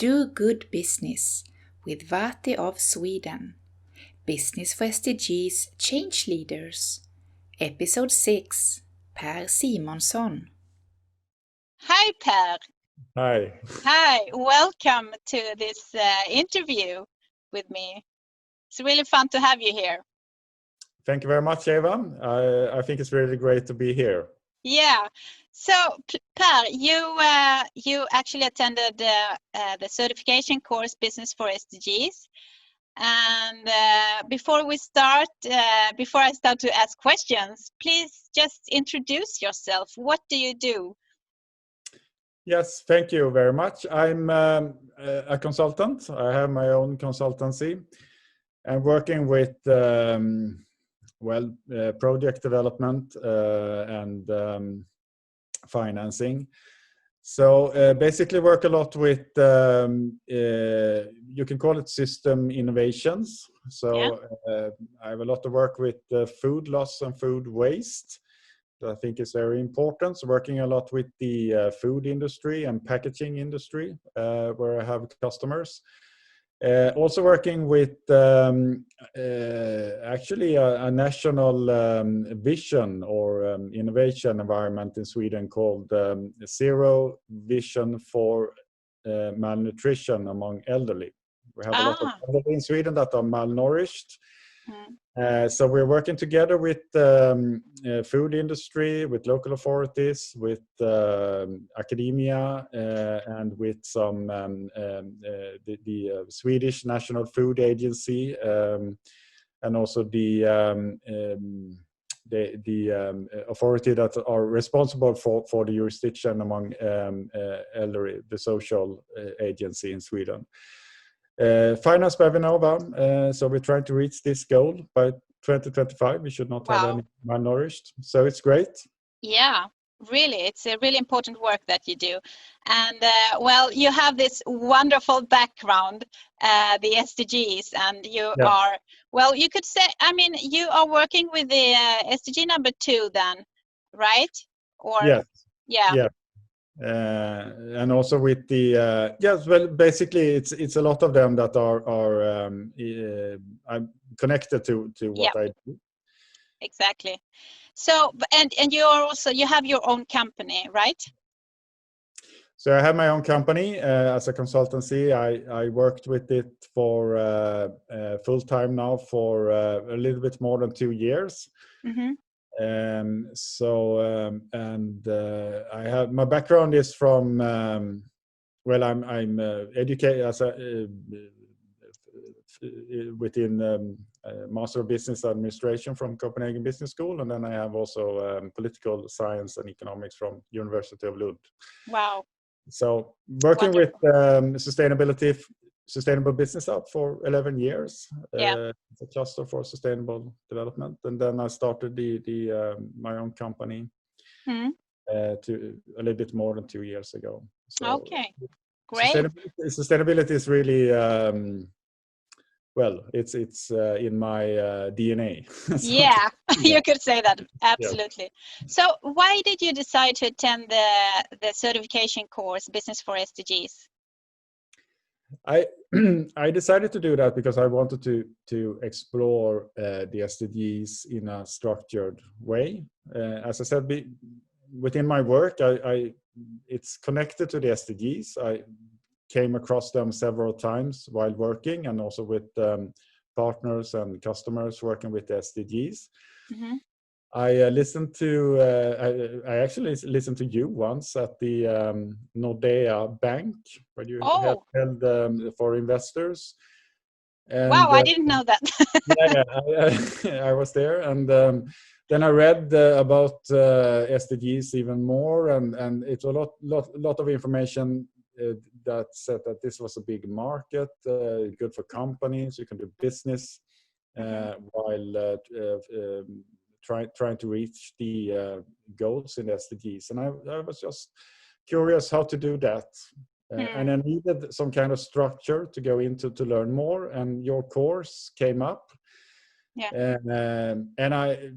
Do good business with Vati of Sweden. Business for SDGs Change Leaders. Episode 6. Per Simonsson. Hi, Per. Hi. Hi, welcome to this interview with me. It's really fun to have you here. Thank you very much, Eva. I think it's really great to be here. Yeah. So, Per, you actually attended the certification course Business for SDGs. And before I start to ask questions, please just introduce yourself. What do you do? Yes, thank you very much. I'm a consultant. I have my own consultancy. I'm working with project development and financing. So basically work a lot with, you can call it system innovations. So I have a lot of work with food loss and food waste. That I think is very important. So working a lot with the food industry and packaging industry, where I have customers. Also working with actually a national vision or innovation environment in Sweden called Zero Vision for Malnutrition among elderly. We have a lot of elderly in Sweden that are malnourished. So we're working together with food industry, with local authorities, with academia, and with some the Swedish National Food Agency, and also the authority that are responsible for the jurisdiction among elderly, the social agency in Sweden. Financed by Vinnova, so we're trying to reach this goal by 2025. We should not have any malnourished, so it's great. Yeah, really, it's a really important work that you do, and well, you have this wonderful background, the SDGs, and you are, well, you could say, I mean, you are working with the SDG number 2, then, right? Or yes, yeah. And also with the yes, well, basically it's a lot of them that are I'm connected to what I do. Exactly. So and you are also, you have your own company, right? So I have my own company as a consultancy. I worked with it for full time now for a little bit more than 2 years. Mm-hmm. I have, my background is from well, I'm educated as a within Master of Business Administration from Copenhagen Business School, and then I have also political science and economics from University of Lund. Wow! So working with Sustainable Business Hub for 11 years. It's a cluster for sustainable development, and then I started my own company to a little bit more than 2 years ago. So okay, great. Sustainability is really well, it's in my DNA. Yeah, you could say that, absolutely. So why did you decide to attend the certification course Business for SDGs? I decided to do that because I wanted to explore the SDGs in a structured way. As I said, within my work, it's connected to the SDGs. I came across them several times while working, and also with partners and customers working with the SDGs. Mm-hmm. I listened to I actually listened to you once at the Nordea Bank, where you held for investors. And, wow, I didn't know that. I was there, and then I read about SDGs even more, and it's a lot of information that said that this was a big market, good for companies. You can do business while trying to reach the goals in the SDGs. And I was just curious how to do that. And I needed some kind of structure to go into to learn more, and your course came up. And I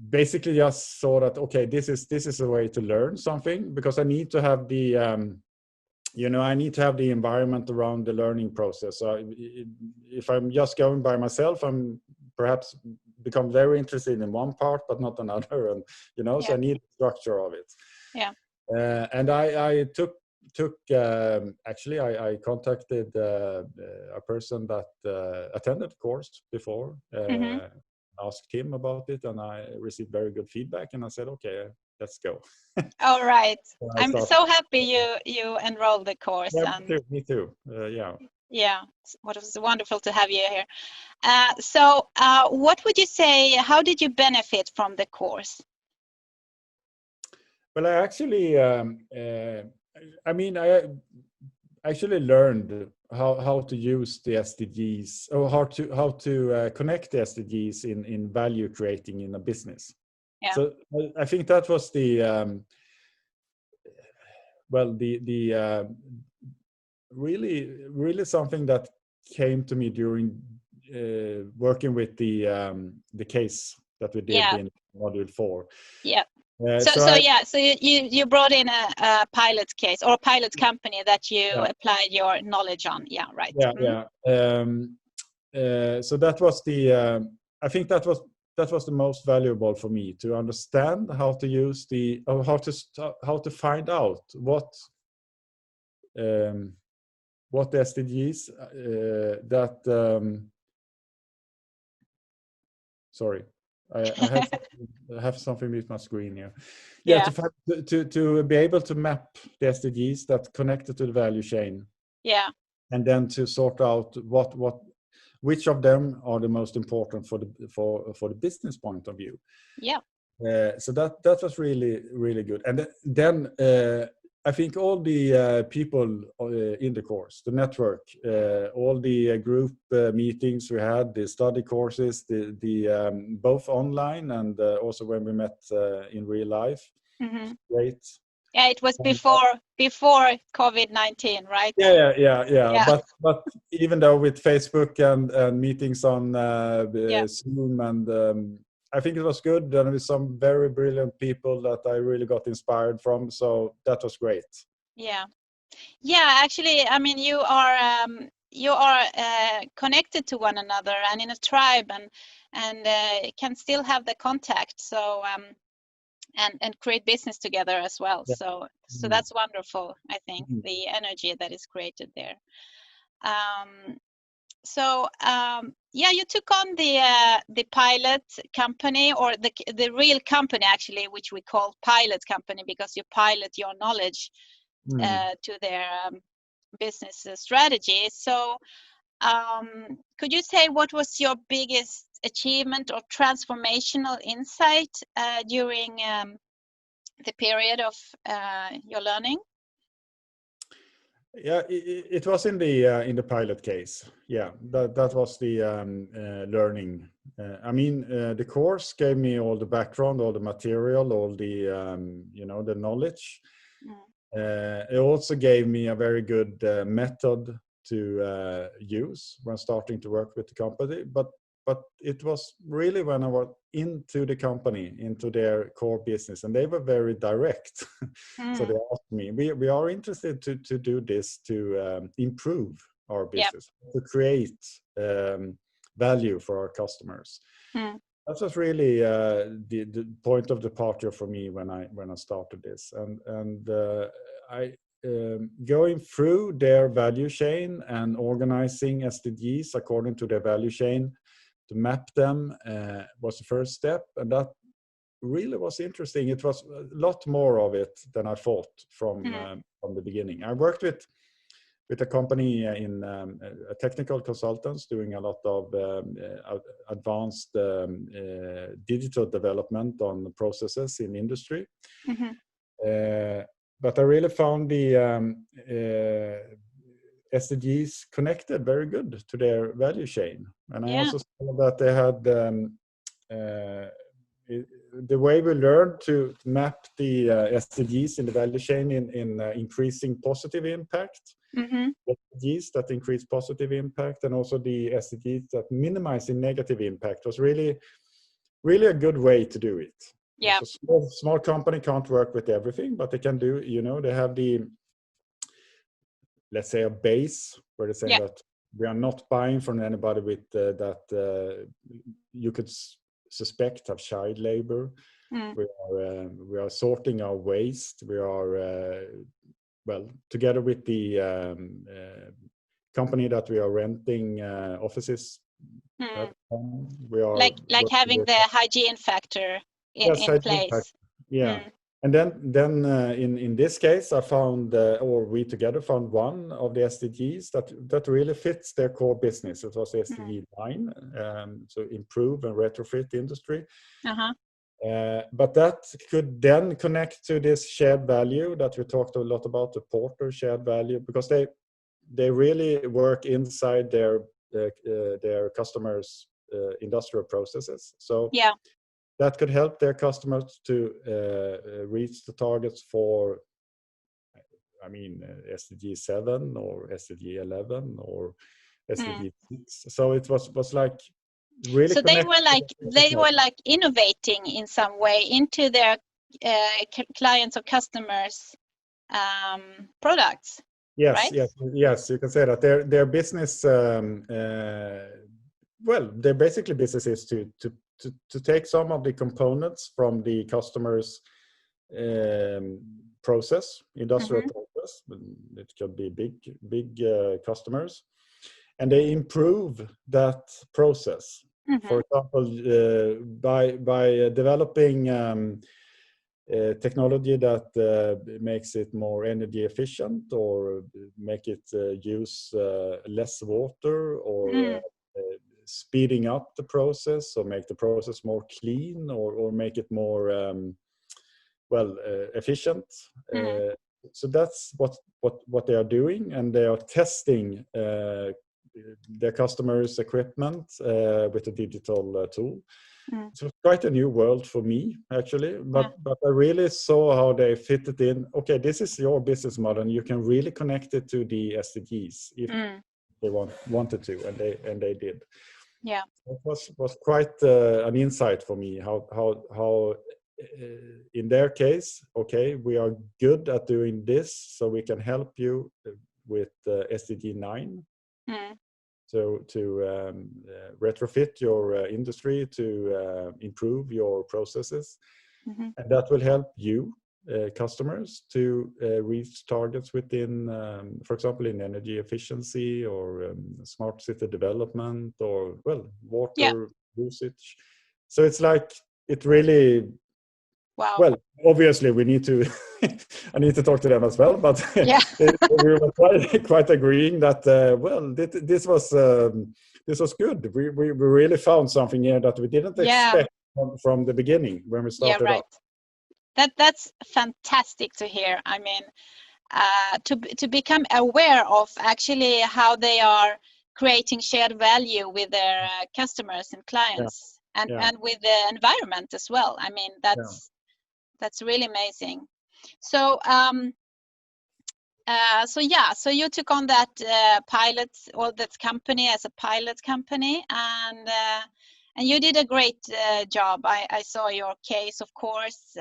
basically just saw that, okay, this is a way to learn something, because I need to have the I need to have the environment around the learning process. So if I'm just going by myself, I'm perhaps become very interested in one part, but not another. And, so I need the structure of it. Yeah. And I actually, I contacted a person that attended the course before, asked him about it, and I received very good feedback. And I said, okay, let's go. All right. I'm started. so happy you enrolled the course. Yeah, and me too. Yeah. Yeah, it was wonderful to have you here. So what would you say, how did you benefit from the course? Well, I actually, I actually learned how to use the SDGs, or how to connect the SDGs in value creating in a business. Yeah. So I think that was the really something that came to me during working with the case that we did in module 4. Yeah. So you brought in a pilot case or a pilot company that you applied your knowledge on. Yeah, right. Yeah. So that was I think that was the most valuable for me, to understand how to use how to find out what the SDGs sorry, I have something with my screen here. Yeah, to be able to map the SDGs that connected to the value chain. Yeah. And then to sort out which of them are the most important for the business point of view. Yeah. So that was really, really good. And then I think all the people in the course, the network, all the group meetings we had, the study courses, the both online and also when we met in real life. Great. Yeah, it was before COVID-19, right? Yeah. But even though with Facebook and meetings on Zoom, and I think it was good, and with some very brilliant people that I really got inspired from. So that was great. Yeah. Actually, I mean, you are connected to one another and in a tribe, and can still have the contact. So and create business together as well. Yeah. So that's wonderful. I think the energy that is created there. You took on the pilot company, or the real company actually, which we call pilot company, because you pilot your knowledge to their business strategy. So could you say what was your biggest achievement or transformational insight during the period of your learning? Yeah, it was in the pilot case. Yeah, that was the learning. The course gave me all the background, all the material, all the the knowledge. It also gave me a very good method to use when starting to work with the company. But it was really when I was into the company, into their core business, and they were very direct. So they asked me, we are interested to do this to improve our business, to create value for our customers. That was really the point of departure for me when I started this, and I going through their value chain and organizing SDGs according to their value chain to map them was the first step, and that really was interesting. It was a lot more of it than I thought from the beginning. I worked with a company in technical consultants doing a lot of advanced digital development on processes in industry. But I really found the SDGs connected very good to their value chain. And I also saw that they had the way we learned to map the SDGs in the value chain in increasing positive impact. SDGs that increase positive impact, and also the SDGs that minimizing negative impact was really, really a good way to do it. Yeah. So small company can't work with everything, but they can do, they have the let's say, a base where they're saying Yeah. that we are not buying from anybody with that you could suspect have child labor. We are sorting our waste. We are together with the company that we are renting offices at. We are like having the hygiene factor in place. Yeah. And then in this case, I found, or we together found one of the SDGs that really fits their core business. It was SDG 9, so improve and retrofit industry. But that could then connect to this shared value that we talked a lot about, the Porter shared value, because they really work inside their customers' industrial processes. So that could help their customers to reach the targets for, SDG 7 or SDG 11 or SDG 6. So it was like really. So they were like innovating in some way into their clients or customers' products. Yes, right? yes. You can say that their business. Their basically business is to take some of the components from the customer's process, industrial process. It could be big customers, and they improve that process. For example, by developing technology that makes it more energy efficient, or make it use less water, or speeding up the process, or make the process more clean, or make it more efficient. So that's what they are doing, and they are testing their customers' equipment with a digital tool. So quite a new world for me, actually, but I really saw how they fitted in. Okay, this is your business model, and you can really connect it to the SDGs if they wanted to, and they did. Yeah, it was quite an insight for me how in their case, okay, we are good at doing this, so we can help you with SDG 9. So to retrofit your industry, to improve your processes, and that will help you customers to reach targets within, for example, in energy efficiency, or smart city development, or water usage. So it's like it really. Wow. Well, obviously we need to. I need to talk to them as well, but we were quite agreeing that this was good. We really found something here that we didn't expect from the beginning when we started right. up. That's fantastic to hear. I mean, to become aware of actually how they are creating shared value with their customers and clients, and with the environment as well. I mean, that's really amazing. So so you took on that pilot, or that company, as a pilot company, and you did a great job. I saw your case, of course.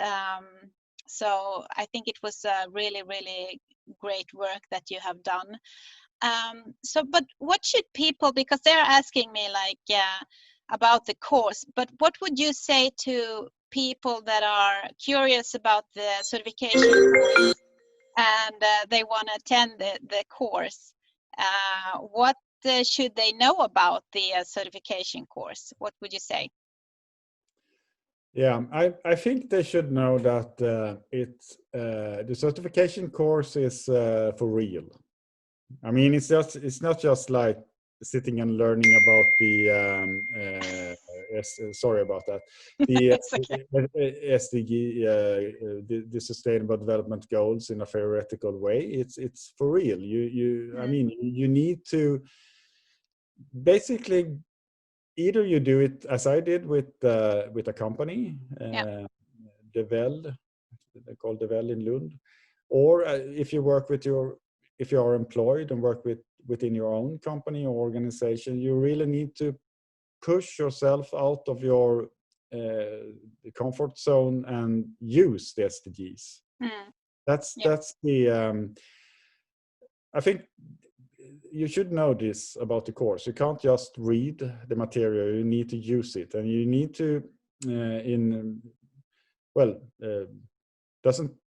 So I think it was really, really great work that you have done. But what should people, because they're asking me about the course, but what would you say to people that are curious about the certification course, and they want to attend the course? What should they know about the certification course? What would you say? Yeah, I think they should know that the certification course is for real. I mean, it's not just like sitting and learning about the sorry about that, the SDG, the Sustainable Development Goals, in a theoretical way. It's for real. I mean, you need to basically either you do it as I did with a company, Devel, they call Devel in Lund, or if you are employed and work within your own company or organization, you really need to push yourself out of your comfort zone and use the SDGs. That's the I think you should know this about the course. You can't just read the material. You need to use it, and you need to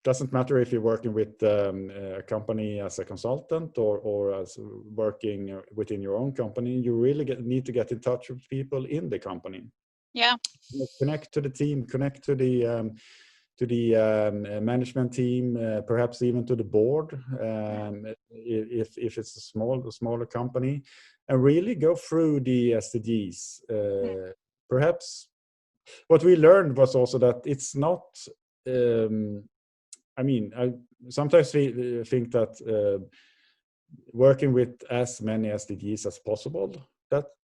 doesn't matter if you're working with a company as a consultant or as working within your own company. You really need to get in touch with people in the company. Yeah. Connect to the team, connect to the management team, perhaps even to the board, if it's a smaller company, and really go through the SDGs. Perhaps what we learned was also that it's not. I sometimes think that working with as many SDGs as possible.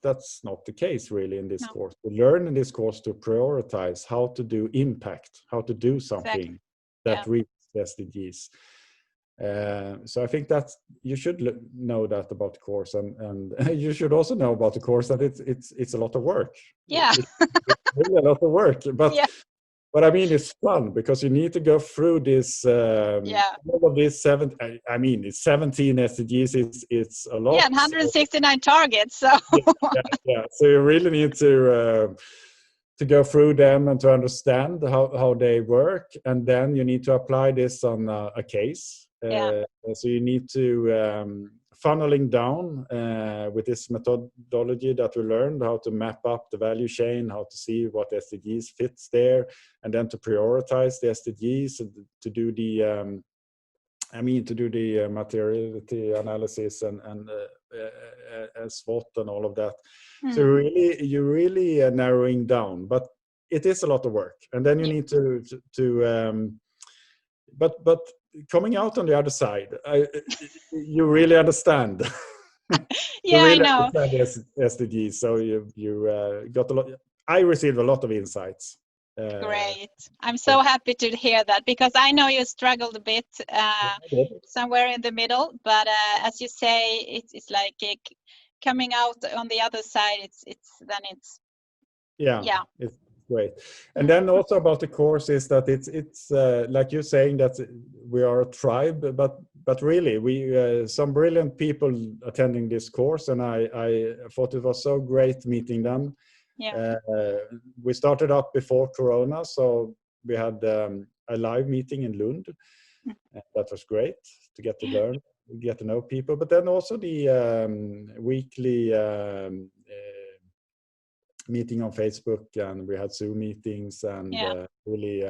That's not the case really in this course. We learn in this course to prioritize how to do impact, how to do something that reaches the SDGs. So I think that you should know that about the course, and you should also know about the course that it's a lot of work. Yeah. It's really a lot of work, but I mean, it's fun because you need to go through this. All of these it's 17 SDGs. It's a lot. Yeah, and 169 targets. So. Yeah. So you really need to go through them and to understand how they work, and then you need to apply this on a case. So you need to funneling down with this methodology that we learned, how to map up the value chain, how to see what SDGs fits there, and then to prioritize the SDGs, and to do the materiality analysis and SWOT and all of that. So you're really narrowing down, but it is a lot of work, and then you need to but coming out on the other side, you really understand. Yeah, really I know. Understand the SDGs. So you got a lot. I received a lot of insights. Great. I'm so happy to hear that, because I know you struggled a bit somewhere in the middle, but as you say, it's like coming out on the other side. It's great. And then also about the course is that it's like you're saying that we are a tribe, but really we some brilliant people attending this course, and I thought it was so great meeting them. We started up before Corona, so we had a live meeting in Lund. That was great to get to learn, get to know people, but then also the weekly meeting on Facebook, and we had Zoom meetings, and really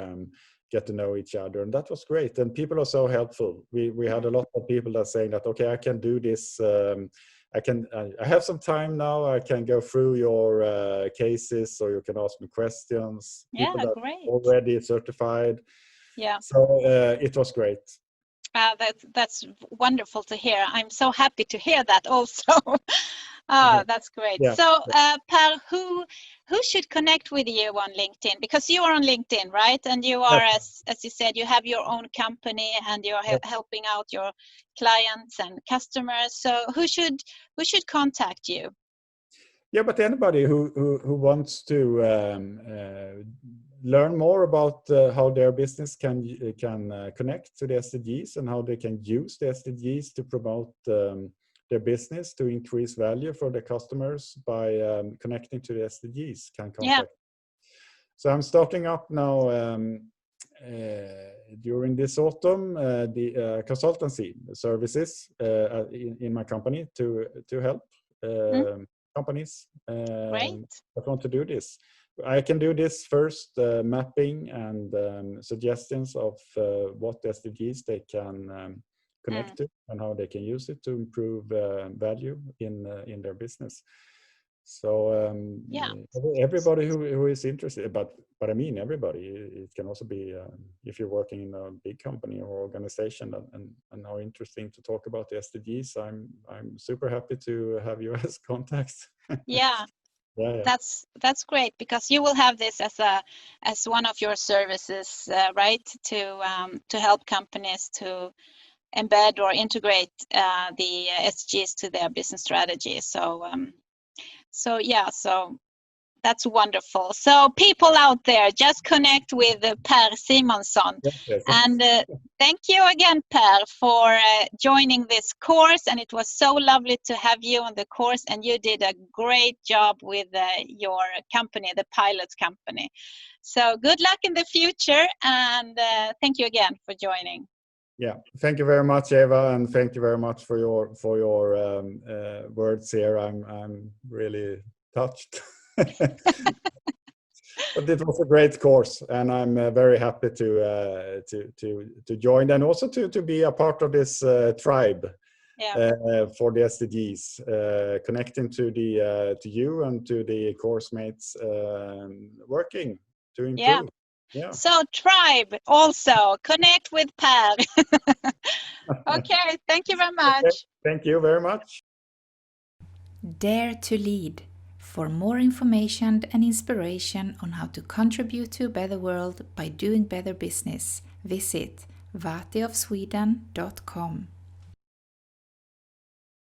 get to know each other, and that was great. And people are so helpful. We had a lot of people that saying that, okay, I can do this. I have some time now. I can go through your cases, or you can ask me questions. People that great. Already certified. So it was great. That's wonderful to hear. I'm so happy to hear that also. That's great. So Per, who should connect with you on LinkedIn? Because you are on LinkedIn, right? And you are, as you said, you have your own company, and you're helping out your clients and customers. So who should contact you? Yeah, but anybody who wants to learn more about how their business can connect to the SDGs, and how they can use the SDGs to promote their business, to increase value for their customers by connecting to the SDGs, can contact. So I'm starting up now during this autumn the consultancy services in my company to help companies that want to do this. I can do this first, mapping and suggestions of what SDGs they can connect to, and how they can use it to improve value in their business. So everybody who is interested, but I mean everybody. It can also be if you're working in a big company or organization and are interesting to talk about the SDGs. I'm super happy to have you as contacts. Yeah. That's great, because you will have this as one of your services, right? To help companies to embed or integrate the SDGs to their business strategy. So That's wonderful. So people out there, just connect with Per Simonsson. Yes. And thank you again, Per, for joining this course. And it was so lovely to have you on the course. And you did a great job with your company, the Pilots Company. So good luck in the future. And thank you again for joining. Yeah, thank you very much, Eva, and thank you very much for your words here. I'm really touched. But it was a great course, and I'm very happy to join, and also to be a part of this tribe for the SDGs, connecting to you and to the course mates, working to improve. Yeah. So tribe also connect with Per. Okay, thank you very much. Okay. Thank you very much. Dare to lead. For more information and inspiration on how to contribute to a better world by doing better business, visit vatiofsweden.com.